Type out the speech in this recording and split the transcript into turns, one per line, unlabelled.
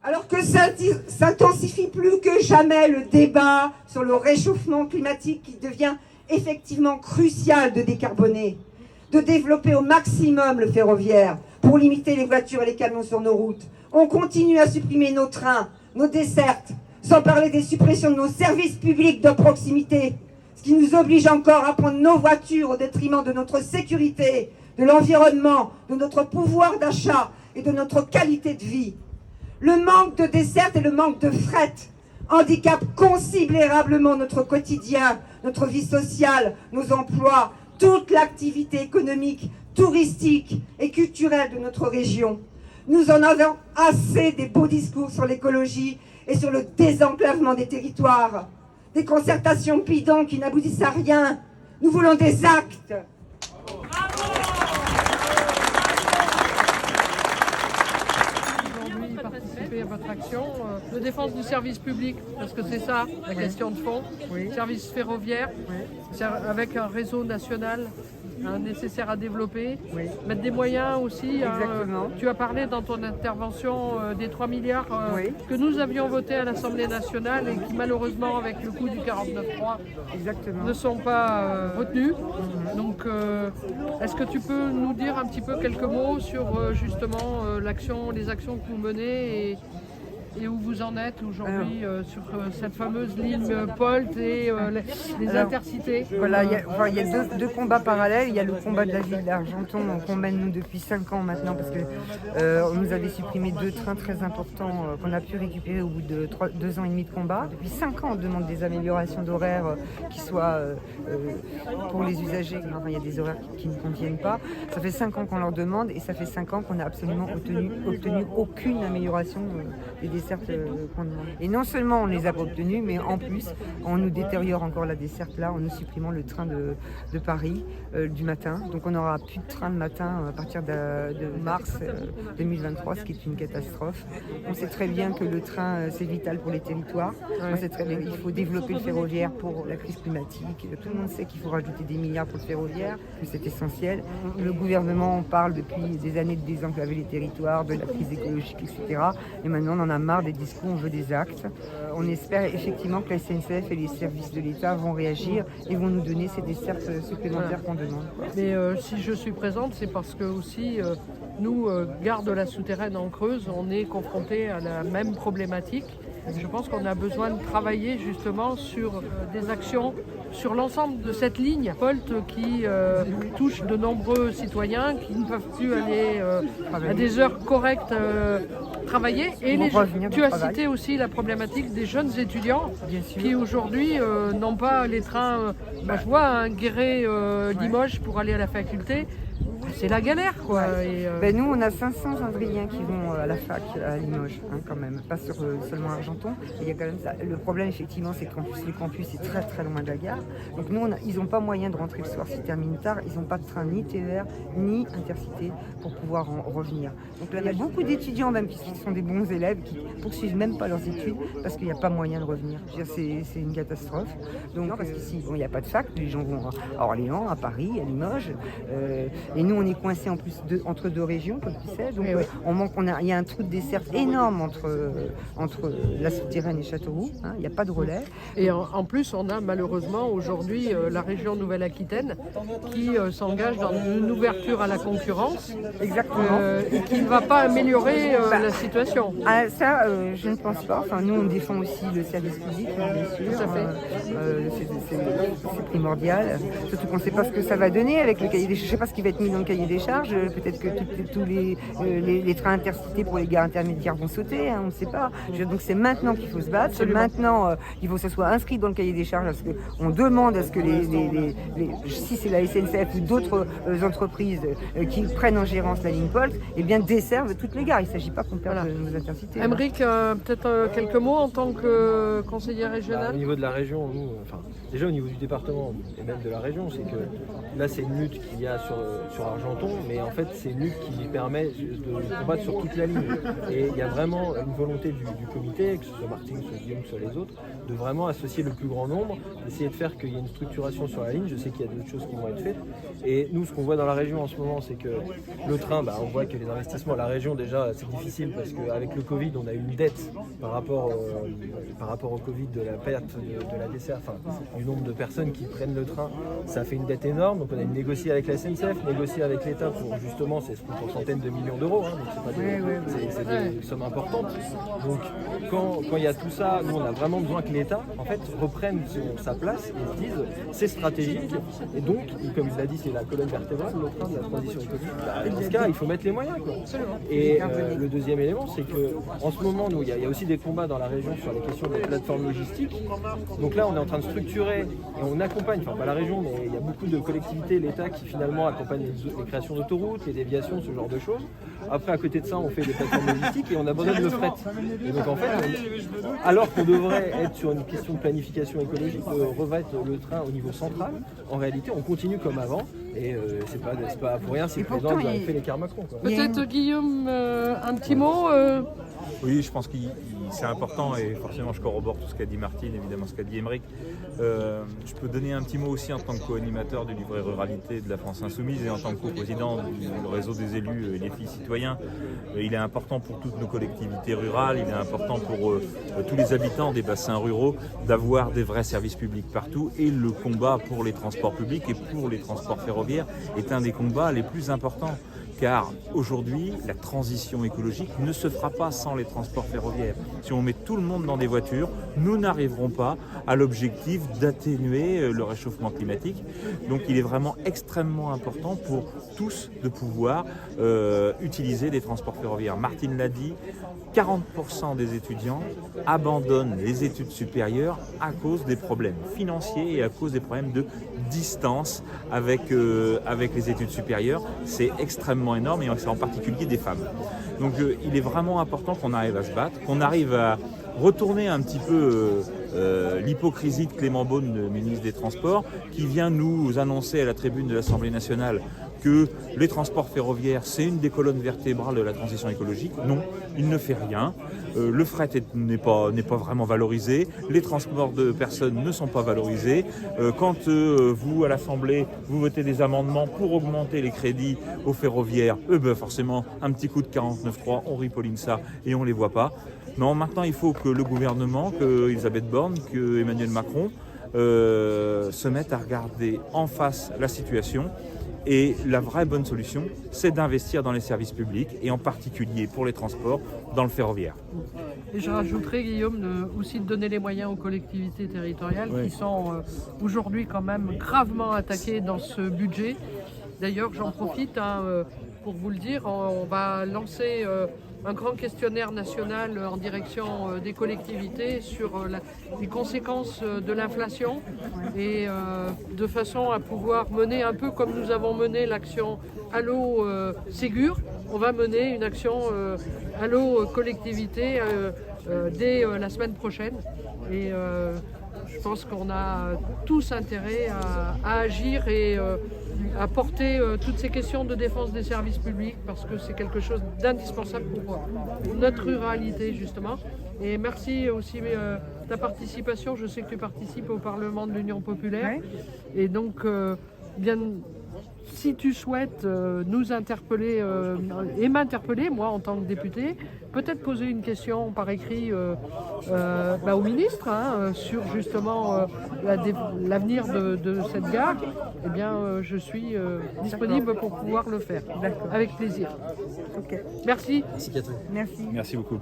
Alors que s'intensifie plus que jamais le débat sur le réchauffement climatique qui devient effectivement crucial de décarboner, de développer au maximum le ferroviaire pour limiter les voitures et les camions sur nos routes. On continue à supprimer nos trains, nos dessertes, sans parler des suppressions de nos services publics de proximité, ce qui nous oblige encore à prendre nos voitures au détriment de notre sécurité, de l'environnement, de notre pouvoir d'achat et de notre qualité de vie. Le manque de dessertes et le manque de fret handicapent considérablement notre quotidien, notre vie sociale, nos emplois, toute l'activité économique, touristique et culturelle de notre région. Nous en avons assez des beaux discours sur l'écologie et sur le désenclavement des territoires, des concertations bidons qui n'aboutissent à rien. Nous voulons des actes.
Participer à votre action de défense du service public, parce que c'est ça la question de fond. Oui. Service ferroviaire, oui. Avec un réseau national nécessaire à développer, oui. Mettre des moyens aussi. Tu as parlé dans ton intervention des 3 milliards oui. que nous avions votés à l'Assemblée nationale et qui malheureusement avec le coût du 49.3 ne sont pas retenus. Donc est-ce que tu peux nous dire un petit peu quelques mots sur justement les actions que vous menez et où vous en êtes aujourd'hui sur cette fameuse ligne POLT et les intercités?
Voilà, il y a deux combats parallèles. Il y a le combat de la ville d'Argenton qu'on mène nous depuis 5 ans maintenant parce que on nous avait supprimé 2 trains très importants qu'on a pu récupérer au bout de 2 ans et demi de combat. Depuis 5 ans, on demande des améliorations d'horaires qui soient pour les usagers. Enfin, il y a des horaires qui ne conviennent pas. Ça fait 5 ans qu'on leur demande et ça fait 5 ans qu'on n'a absolument obtenu aucune amélioration des dessertes qu'on demande. Et non seulement on ne les a pas obtenus, mais en plus, on nous détériore encore la desserte là en nous supprimant le train de Paris du matin. Donc on n'aura plus de train de matin à partir de mars 2023, ce qui est une catastrophe. On sait très bien que le train, c'est vital pour les territoires. On sait très bien qu'il faut développer le ferroviaire pour la crise climatique. Tout le monde sait qu'il faut rajouter des milliards pour le ferroviaire, que c'est essentiel. Le gouvernement parle depuis des années de désenclaver les territoires, de la crise écologique, etc. Et maintenant, on en a marre des discours, on veut des actes. On espère effectivement que la SNCF et les services de l'État vont réagir et vont nous donner ces dessertes supplémentaires qu'on demande.
Mais si je suis présente, c'est parce que aussi nous, Gare de la Souterraine en Creuse, on est confrontés à la même problématique. Je pense qu'on a besoin de travailler justement sur des actions sur l'ensemble de cette ligne POLT qui touche de nombreux citoyens qui ne peuvent plus aller à des heures correctes travailler. Et tu as cité aussi la problématique des jeunes étudiants qui aujourd'hui n'ont pas les trains. Moi, je vois un Guéret-Limoges pour aller à la faculté. C'est la galère, quoi.
Et, nous, on a 500 Indriens qui vont à la fac à Limoges, quand même, pas seulement à Argenton. Il y a quand même ça. Le problème, effectivement, c'est qu'en plus, le campus est très très loin de la gare. Donc nous, ils n'ont pas moyen de rentrer le soir s'ils terminent tard. Ils n'ont pas de train ni TER ni Intercité pour pouvoir en revenir. Donc là, il y a beaucoup d'étudiants même qui sont des bons élèves qui poursuivent même pas leurs études parce qu'il n'y a pas moyen de revenir. C'est une catastrophe. Donc parce qu'ici, il n'y a pas de fac. Les gens vont à Orléans, à Paris, à Limoges. Et nous, on est coincés en plus entre 2 régions, comme tu sais. Donc il y a un trou de desserte énorme entre la Souterraine et Châteauroux. Il n'y a pas de relais.
Et en plus, on a malheureusement aujourd'hui la région Nouvelle-Aquitaine qui s'engage dans une ouverture à la concurrence.
Exactement.
Et qui ne va pas améliorer la situation.
Ça, je ne pense pas. Enfin, nous, on défend aussi le service public, bien sûr.
Tout à fait.
C'est primordial. Surtout qu'on ne sait pas ce que ça va donner avec le cahier des charges. Je ne sais pas ce qui va être mis dans le cahier des charges. Peut-être que tous les trains intercités pour les gares intermédiaires vont sauter. On ne sait pas. Donc c'est maintenant qu'il faut se battre. Absolument. Maintenant, il faut que ça soit inscrit dans le cahier des charges. Parce qu'on demande à ce que si c'est la SNCF ou d'autres entreprises qui prennent en gérance la ligne POLT, eh bien desservent toutes les gares. Il ne s'agit pas qu'on perde nos intercités.
Aymeric, peut-être quelques mots en tant que conseiller régional.
Au niveau de la région, nous, déjà au niveau du département et même de la région, c'est que là c'est une lutte qu'il y a sur Argenton d'Argenton, mais en fait c'est Nuc qui permet de combattre sur toute la ligne. Et il y a vraiment une volonté du comité, que ce soit Martine, que ce soit Guillaume, que ce soit les autres, de vraiment associer le plus grand nombre, d'essayer de faire qu'il y ait une structuration sur la ligne. Je sais qu'il y a d'autres choses qui vont être faites. Et nous, ce qu'on voit dans la région en ce moment, c'est que le train, on voit que les investissements à la région, déjà, c'est difficile parce qu'avec le Covid, on a eu une dette par rapport au Covid de la perte de la desserte, du nombre de personnes qui prennent le train. Ça fait une dette énorme. Donc on a négocié avec la SNCF, négocié avec l'État pour justement, c'est pour centaines de millions d'euros, hein, donc c'est pas des sommes importantes. Donc quand il y a tout ça, nous on a vraiment besoin que l'État en fait reprenne sa place et se dise c'est stratégique. Et donc, comme il l'a dit, c'est la colonne vertébrale, le train de la transition écologique. Dans ce cas, il faut mettre les moyens, quoi. Et le deuxième élément, c'est que en ce moment, nous, il y a aussi des combats dans la région sur les questions des plateformes logistiques. Donc là, on est en train de structurer et on accompagne, enfin pas la région, mais il y a beaucoup de collectivités, l'État qui finalement accompagne les créations d'autoroutes, les déviations, ce genre de choses. Après, à côté de ça, on fait des plateformes logistiques et on abandonne le fret. Et donc en fait, alors qu'on devrait être sur une question de planification écologique, revêtre le train au niveau central, en réalité, on continue comme avant. Et c'est pas pour rien si le président a fait l'écart Macron.
Peut-être Guillaume, un petit mot
Oui, je pense que c'est important et forcément je corrobore tout ce qu'a dit Martine, évidemment ce qu'a dit Aymeric. Je peux donner un petit mot aussi en tant que co-animateur du livret ruralité de la France Insoumise et en tant que co-président du réseau des élus et les filles citoyens. Il est important pour toutes nos collectivités rurales, il est important pour tous les habitants des bassins ruraux d'avoir des vrais services publics partout, et le combat pour les transports publics et pour les transports ferroviaires est un des combats les plus importants. Car aujourd'hui, la transition écologique ne se fera pas sans les transports ferroviaires. Si on met tout le monde dans des voitures, nous n'arriverons pas à l'objectif d'atténuer le réchauffement climatique. Donc il est vraiment extrêmement important pour tous de pouvoir utiliser des transports ferroviaires. Martine l'a dit, 40% des étudiants abandonnent les études supérieures à cause des problèmes financiers et à cause des problèmes de distance avec les études supérieures. C'est extrêmement énorme, et c'est en particulier des femmes. Donc il est vraiment important qu'on arrive à se battre, qu'on arrive à retourner un petit peu l'hypocrisie de Clément Beaune, le ministre des Transports, qui vient nous annoncer à la tribune de l'Assemblée nationale que les transports ferroviaires, c'est une des colonnes vertébrales de la transition écologique. Non, il ne fait rien. Le fret n'est pas vraiment valorisé. Les transports de personnes ne sont pas valorisés. Quand vous, à l'Assemblée, vous votez des amendements pour augmenter les crédits aux ferroviaires, forcément, un petit coup de 49.3, on ripolline ça et on ne les voit pas. Non, maintenant, il faut que le gouvernement, que Elisabeth Borne, que Emmanuel Macron se mettent à regarder en face la situation. Et la vraie bonne solution, c'est d'investir dans les services publics, et en particulier pour les transports, dans le ferroviaire.
Et je rajouterais, Guillaume, aussi de donner les moyens aux collectivités territoriales qui sont aujourd'hui quand même gravement attaquées dans ce budget. D'ailleurs, j'en profite pour vous le dire, on va lancer un grand questionnaire national en direction des collectivités sur les conséquences de l'inflation, et de façon à pouvoir mener un peu comme nous avons mené l'action Allo Ségur, on va mener une action Allo collectivité dès la semaine prochaine. Et je pense qu'on a tous intérêt à agir et à porter toutes ces questions de défense des services publics, parce que c'est quelque chose d'indispensable pour notre ruralité justement. Et merci aussi de ta participation. Je sais que tu participes au Parlement de l'Union populaire. Et donc, si tu souhaites nous interpeller et m'interpeller, moi en tant que député, peut-être poser une question par écrit au ministre sur justement l'avenir de cette gare, eh bien je suis disponible pour pouvoir le faire. Avec plaisir.
Okay.
Merci.
Merci Catherine.
Merci.
Merci beaucoup.